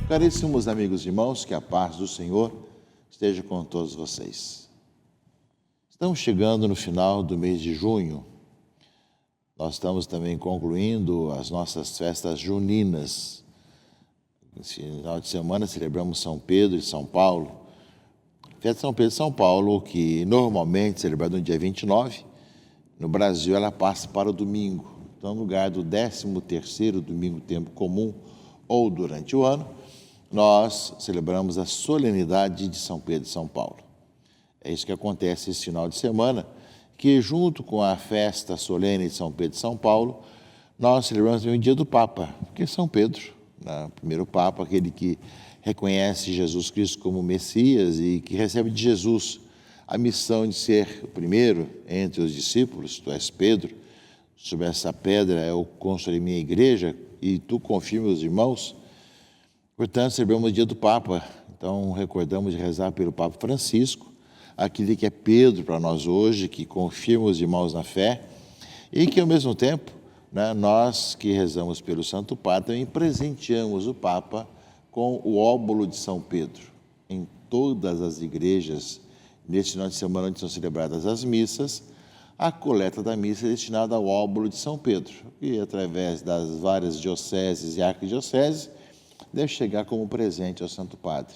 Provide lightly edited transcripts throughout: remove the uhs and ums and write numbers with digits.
Caríssimos amigos e irmãos, que a paz do Senhor esteja com todos vocês. Estamos chegando no final do mês de junho. Nós estamos também concluindo as nossas festas juninas. Esse final de semana celebramos São Pedro e São Paulo. Festa de São Pedro e São Paulo, que normalmente é celebrada no dia 29, no Brasil ela passa para o domingo. Então, no lugar do 13º domingo tempo comum ou durante o ano, nós celebramos a solenidade de São Pedro e São Paulo. É isso que acontece esse final de semana, que junto com a festa solene de São Pedro e São Paulo, nós celebramos também o dia do Papa, porque São Pedro, o primeiro Papa, aquele que reconhece Jesus Cristo como Messias e que recebe de Jesus a missão de ser o primeiro entre os discípulos. Tu és Pedro, sobre essa pedra eu construirei minha igreja e tu confirma os irmãos. Portanto, celebramos o dia do Papa, então recordamos de rezar pelo Papa Francisco, aquele que é Pedro para nós hoje, que confirma os irmãos na fé, e que ao mesmo tempo, nós que rezamos pelo Santo Padre, também presenteamos o Papa com o óbolo de São Pedro. Em todas as igrejas, neste final de semana onde são celebradas as missas, a coleta da missa é destinada ao óbolo de São Pedro, e através das várias dioceses e arquidioceses, deve chegar como presente ao Santo Padre.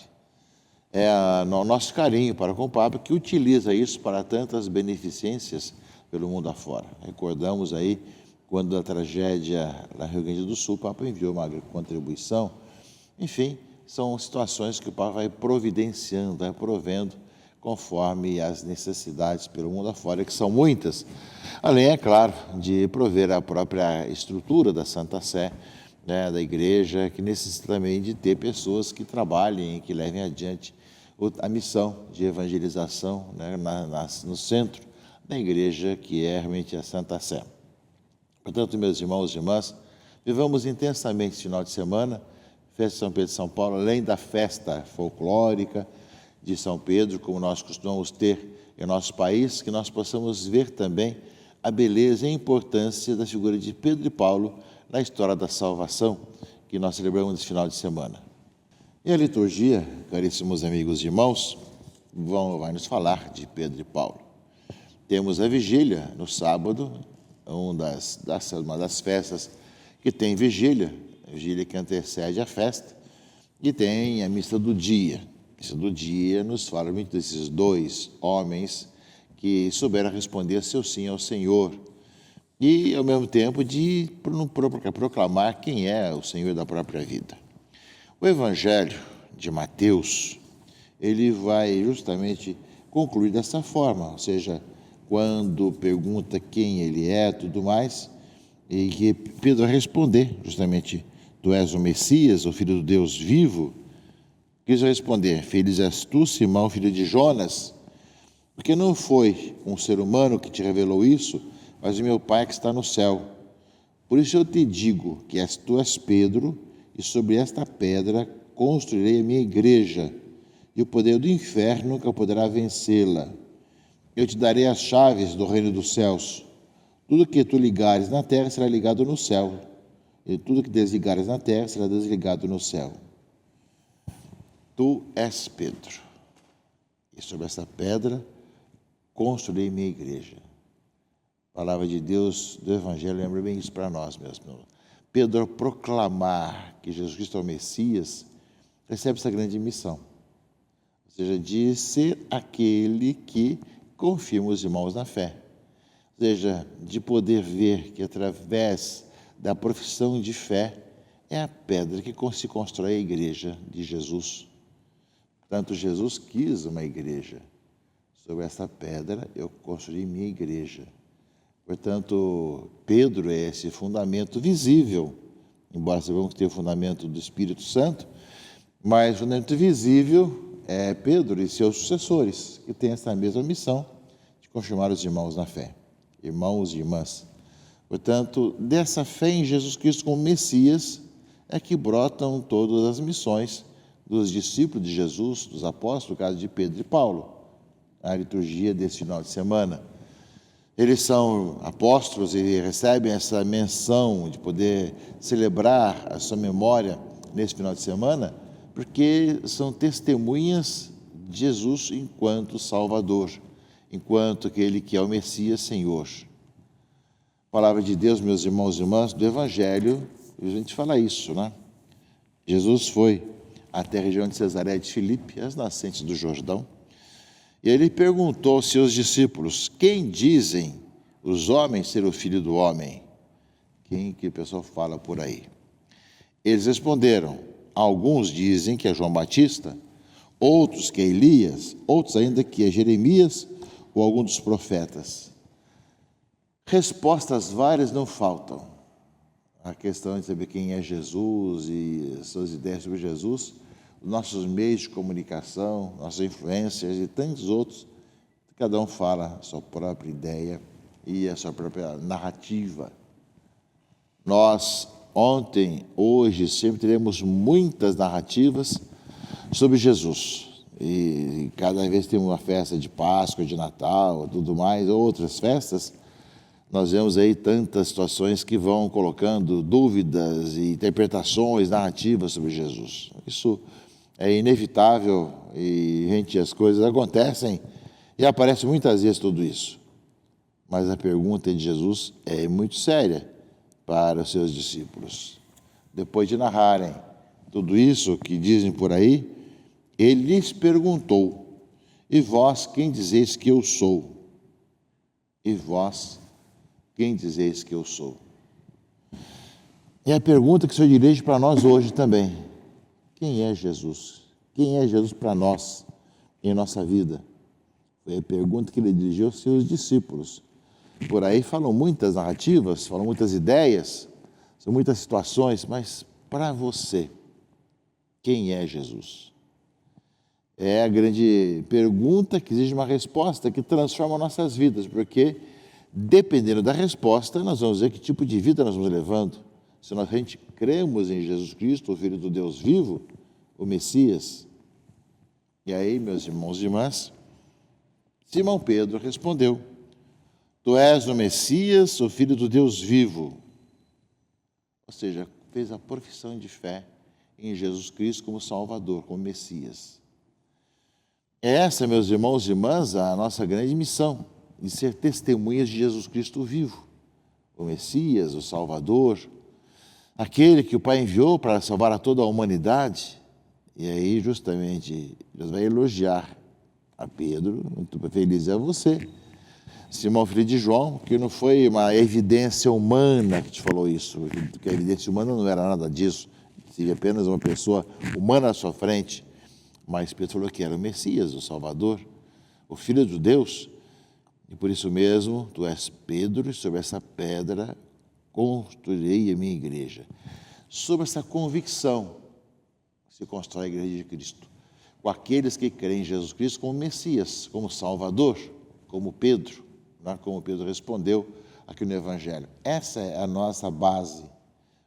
É o nosso carinho para com o Papa, que utiliza isso para tantas beneficências pelo mundo afora. Recordamos aí, quando a tragédia na Rio Grande do Sul, o Papa enviou uma contribuição. Enfim, são situações que o Papa vai providenciando, vai provendo, conforme as necessidades pelo mundo afora, que são muitas. Além, é claro, de prover a própria estrutura da Santa Sé, da igreja, que necessita também de ter pessoas que trabalhem e que levem adiante a missão de evangelização no centro da igreja, que é realmente a Santa Sé. Portanto, meus irmãos e irmãs, vivamos intensamente esse final de semana, festa de São Pedro e São Paulo, além da festa folclórica de São Pedro, como nós costumamos ter em nosso país, que nós possamos ver também a beleza e a importância da figura de Pedro e Paulo na história da salvação que nós celebramos nesse final de semana. E a liturgia, caríssimos amigos e irmãos, vai nos falar de Pedro e Paulo. Temos a vigília no sábado, uma das festas que tem vigília, a vigília que antecede a festa, e tem a missa do dia. A missa do dia nos fala muito desses dois homens que souberam responder seu sim ao Senhor, e, ao mesmo tempo, de proclamar quem é o Senhor da própria vida. O Evangelho de Mateus, ele vai justamente concluir dessa forma, ou seja, quando pergunta quem ele é, tudo mais, e que Pedro vai responder justamente, tu és o Messias, o Filho do Deus vivo, quis responder, feliz és tu, Simão, filho de Jonas, porque não foi um ser humano que te revelou isso, mas o meu Pai que está no céu. Por isso eu te digo que tu és Pedro, e sobre esta pedra construirei a minha igreja, e o poder do inferno nunca poderá vencê-la. Eu te darei as chaves do reino dos céus. Tudo que tu ligares na terra será ligado no céu, e tudo que desligares na terra será desligado no céu. Tu és Pedro, e sobre esta pedra construirei minha igreja. A palavra de Deus, do Evangelho, lembra bem isso para nós mesmos. Pedro, ao proclamar que Jesus Cristo é o Messias, recebe essa grande missão. Ou seja, de ser aquele que confirma os irmãos na fé. Ou seja, de poder ver que através da profissão de fé é a pedra que se constrói a igreja de Jesus. Portanto, Jesus quis uma igreja. Sobre essa pedra eu construí minha igreja. Portanto, Pedro é esse fundamento visível, embora saibamos que tem o fundamento do Espírito Santo, mas o fundamento visível é Pedro e seus sucessores, que têm essa mesma missão de confirmar os irmãos na fé, irmãos e irmãs. Portanto, dessa fé em Jesus Cristo como Messias é que brotam todas as missões dos discípulos de Jesus, dos apóstolos, no caso de Pedro e Paulo, a liturgia desse final de semana. eles são apóstolos e recebem essa menção de poder celebrar a sua memória nesse final de semana, porque são testemunhas de Jesus enquanto Salvador, enquanto aquele que é o Messias Senhor. Palavra de Deus, meus irmãos e irmãs, do Evangelho, a gente fala isso, né? Jesus foi até a região de Cesareia de Filipe, as nascentes do Jordão, e ele perguntou aos seus discípulos: quem dizem os homens ser o Filho do Homem? Quem que o pessoal fala por aí? Eles responderam: alguns dizem que é João Batista, outros que é Elias, outros ainda que é Jeremias ou algum dos profetas. Respostas várias não faltam. A questão de saber quem é Jesus e suas ideias sobre Jesus, nossos meios de comunicação, nossas influências e tantos outros, cada um fala a sua própria ideia e a sua própria narrativa. Nós, ontem, hoje, sempre teremos muitas narrativas sobre Jesus. E cada vez tem uma festa de Páscoa, de Natal, tudo mais, outras festas, nós vemos aí tantas situações que vão colocando dúvidas e interpretações narrativas sobre Jesus. Isso é inevitável e, gente, as coisas acontecem e aparece muitas vezes tudo isso. Mas a pergunta de Jesus é muito séria para os seus discípulos. Depois de narrarem tudo isso que dizem por aí, ele lhes perguntou: e vós quem dizeis que eu sou? E vós quem dizeis que eu sou? É a pergunta que o Senhor dirige para nós hoje também. Quem é Jesus? Quem é Jesus para nós, em nossa vida? Foi a pergunta que ele dirigiu aos seus discípulos. Por aí falam muitas narrativas, falam muitas ideias, são muitas situações, mas para você, quem é Jesus? É a grande pergunta que exige uma resposta que transforma nossas vidas, porque dependendo da resposta, nós vamos ver que tipo de vida nós vamos levando. Se nós realmente cremos em Jesus Cristo, o Filho do Deus vivo, o Messias. E aí, meus irmãos e irmãs, Simão Pedro respondeu: tu és o Messias, o Filho do Deus vivo. Ou seja, fez a profissão de fé em Jesus Cristo como Salvador, como Messias. Essa, meus irmãos e irmãs, a nossa grande missão, de ser testemunhas de Jesus Cristo vivo, o Messias, o Salvador, aquele que o Pai enviou para salvar a toda a humanidade. E aí, justamente, Deus vai elogiar a Pedro: muito feliz é você, Simão, filho de João, que não foi uma evidência humana que te falou isso, porque a evidência humana não era nada disso, seria apenas uma pessoa humana à sua frente, mas Pedro falou que era o Messias, o Salvador, o Filho de Deus, e por isso mesmo tu és Pedro, e sobre essa pedra construirei a minha igreja. Sobre essa convicção se constrói a igreja de Cristo, com aqueles que creem em Jesus Cristo como Messias, como Salvador, como Pedro, como Pedro respondeu aqui no Evangelho. Essa é a nossa base.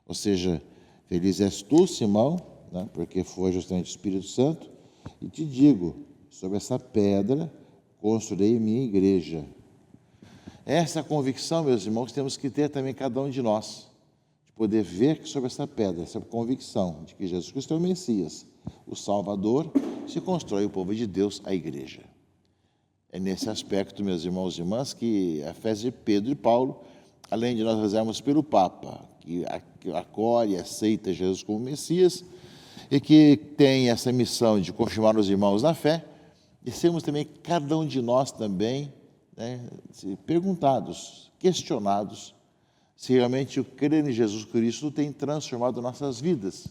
Ou seja, feliz és tu, Simão, porque foi justamente o Espírito Santo, e te digo, sobre essa pedra construirei a minha igreja. Essa convicção, meus irmãos, temos que ter também cada um de nós, de poder ver que sobre essa pedra, essa convicção de que Jesus Cristo é o Messias, o Salvador, se constrói o povo de Deus, a igreja. É nesse aspecto, meus irmãos e irmãs, que a fé de Pedro e Paulo, além de nós rezarmos pelo Papa, que acolhe e aceita Jesus como Messias, e que tem essa missão de confirmar os irmãos na fé, e sermos também, cada um de nós também, perguntados, questionados, se realmente o crer em Jesus Cristo tem transformado nossas vidas.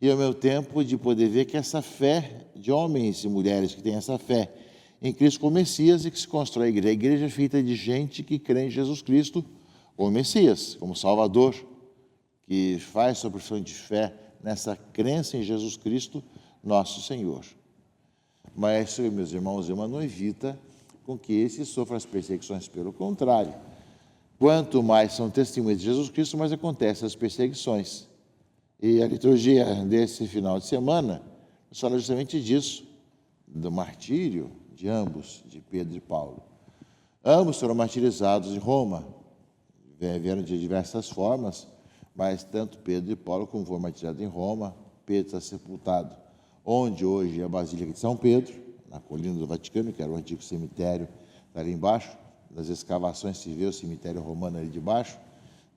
E ao mesmo tempo de poder ver que essa fé de homens e mulheres que têm essa fé em Cristo como Messias e que se constrói a igreja é feita de gente que crê em Jesus Cristo como Messias, como Salvador, que faz sua profissão de fé nessa crença em Jesus Cristo, nosso Senhor. Mas isso, meus irmãos e irmãs, não evita com que esses sofram as perseguições. Pelo contrário, quanto mais são testemunhas de Jesus Cristo, mais acontecem as perseguições. E a liturgia desse final de semana fala justamente disso, do martírio de ambos, de Pedro e Paulo. Ambos foram martirizados em Roma. Vieram de diversas formas, mas tanto Pedro e Paulo, como foram martirizados em Roma, Pedro está sepultado onde hoje é a Basílica de São Pedro, na colina do Vaticano, que era o antigo cemitério ali embaixo. Das escavações se vê o cemitério romano ali de baixo,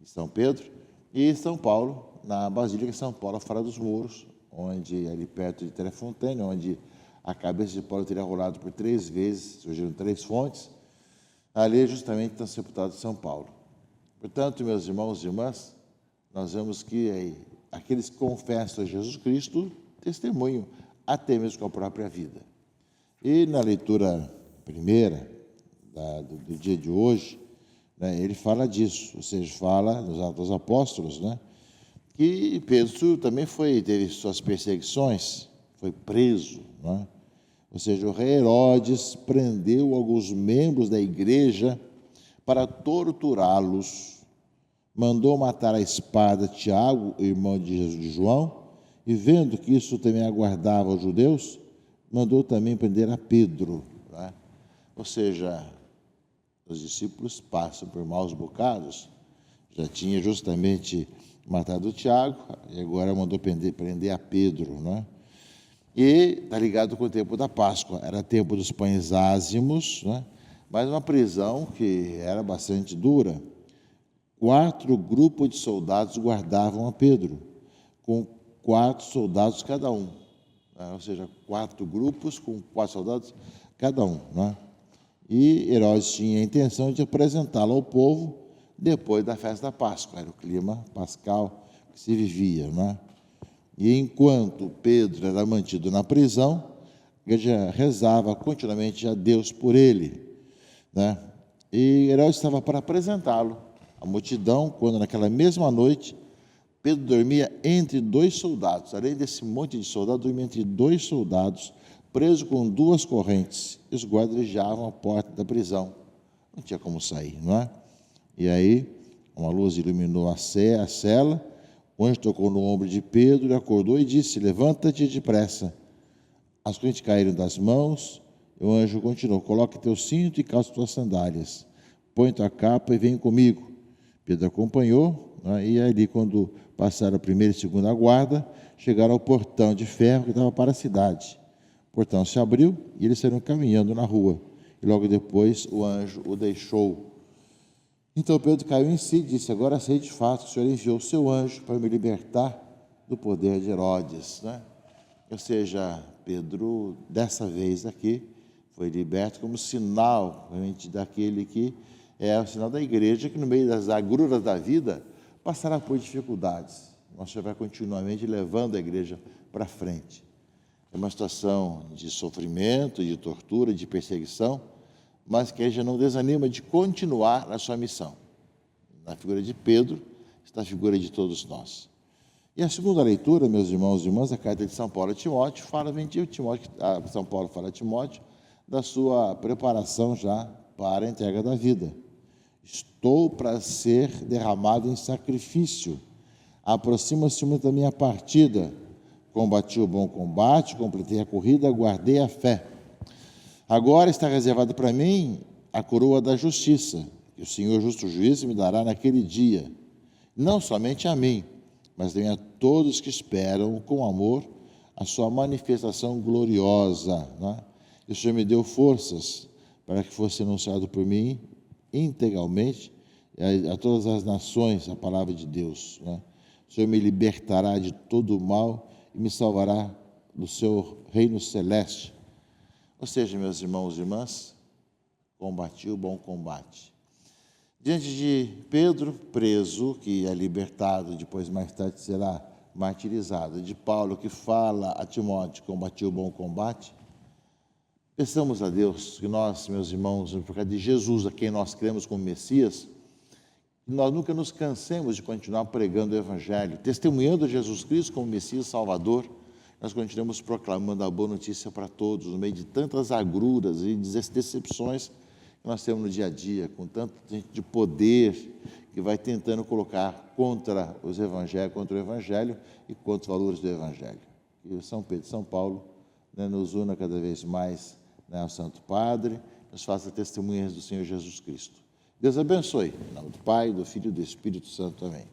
de São Pedro. E São Paulo, na Basílica de São Paulo, fora dos muros, onde ali perto de Telefontaine, onde a cabeça de Paulo teria rolado por 3 vezes, surgiram 3 fontes. Ali justamente está sepultado São Paulo. Portanto, meus irmãos e irmãs, nós vemos que aqueles que confessam a Jesus Cristo testemunham até mesmo com a própria vida. E na leitura primeira do dia de hoje, né, ele fala disso, ou seja, fala nos Atos dos Apóstolos, né, que Pedro também teve suas perseguições, foi preso, né? Ou seja, o rei Herodes prendeu alguns membros da igreja para torturá-los. Mandou matar à espada Tiago, irmão de João, e vendo que isso também aguardava os judeus, mandou também prender a Pedro, né? Ou seja, os discípulos passam por maus bocados. Já tinha justamente matado o Tiago, e agora mandou prender a Pedro, né? E está ligado com o tempo da Páscoa. Era tempo dos pães ázimos, né? Mas uma prisão que era bastante dura. 4 grupos de soldados guardavam a Pedro, com 4 soldados cada um, né? Ou seja, 4 grupos com 4 soldados cada um, né? E Herodes tinha a intenção de apresentá-lo ao povo depois da festa da Páscoa. Era o clima pascal que se vivia, né? E enquanto Pedro era mantido na prisão, a igreja rezava continuamente a Deus por ele, né? E Herodes estava para apresentá-lo à multidão, quando naquela mesma noite Pedro dormia entre 2 soldados. Além desse monte de soldados, dormia entre 2 soldados, preso com 2 correntes. E os guardas vigiavam a porta da prisão. Não tinha como sair, não é? E aí, uma luz iluminou a cela. O anjo tocou no ombro de Pedro, ele acordou e disse: levanta-te depressa. As correntes caíram das mãos, e o anjo continuou: coloque teu cinto e calça tuas sandálias. Põe tua capa e vem comigo. Pedro acompanhou, né? E ali, quando passaram a primeira e segunda guarda, chegaram ao portão de ferro que dava para a cidade. O portão se abriu e eles saíram caminhando na rua. E logo depois o anjo o deixou. Então Pedro caiu em si e disse: agora sei de fato que o Senhor enviou o seu anjo para me libertar do poder de Herodes, né? Ou seja, Pedro, dessa vez aqui, foi liberto como sinal realmente daquele que é o sinal da igreja, que no meio das agruras da vida passará por dificuldades. Nós vai continuamente levando a igreja para frente. É uma situação de sofrimento, de tortura, de perseguição, mas que a igreja não desanima de continuar na sua missão. Na figura de Pedro está a figura de todos nós. E a segunda leitura, meus irmãos e irmãs, a carta de São Paulo a Timóteo, São Paulo fala a Timóteo da sua preparação já para a entrega da vida. Estou para ser derramado em sacrifício. Aproxima-se o momento da minha partida. Combati o bom combate, completei a corrida, guardei a fé. Agora está reservado para mim a coroa da justiça, que o Senhor justo juiz me dará naquele dia. Não somente a mim, mas também a todos que esperam com amor a sua manifestação gloriosa, né? E o Senhor me deu forças para que fosse anunciado por mim integralmente a todas as nações a palavra de Deus, né? O Senhor me libertará de todo o mal e me salvará do seu reino celeste. Ou seja, meus irmãos e irmãs, combati o bom combate. Diante de Pedro, preso, que é libertado, depois mais tarde será martirizado, de Paulo, que fala a Timóteo, combati o bom combate, peçamos a Deus que nós, meus irmãos, por causa de Jesus, a quem nós cremos como Messias, nós nunca nos cansemos de continuar pregando o Evangelho, testemunhando Jesus Cristo como Messias Salvador. Nós continuamos proclamando a boa notícia para todos, no meio de tantas agruras e decepções que nós temos no dia a dia, com tanta gente de poder que vai tentando colocar contra os evangelhos, contra o Evangelho e contra os valores do Evangelho. E São Pedro e São Paulo, né, nos una cada vez mais, né, ao Santo Padre, nos faça testemunhas do Senhor Jesus Cristo. Deus abençoe. Em nome do Pai, do Filho e do Espírito Santo. Amém.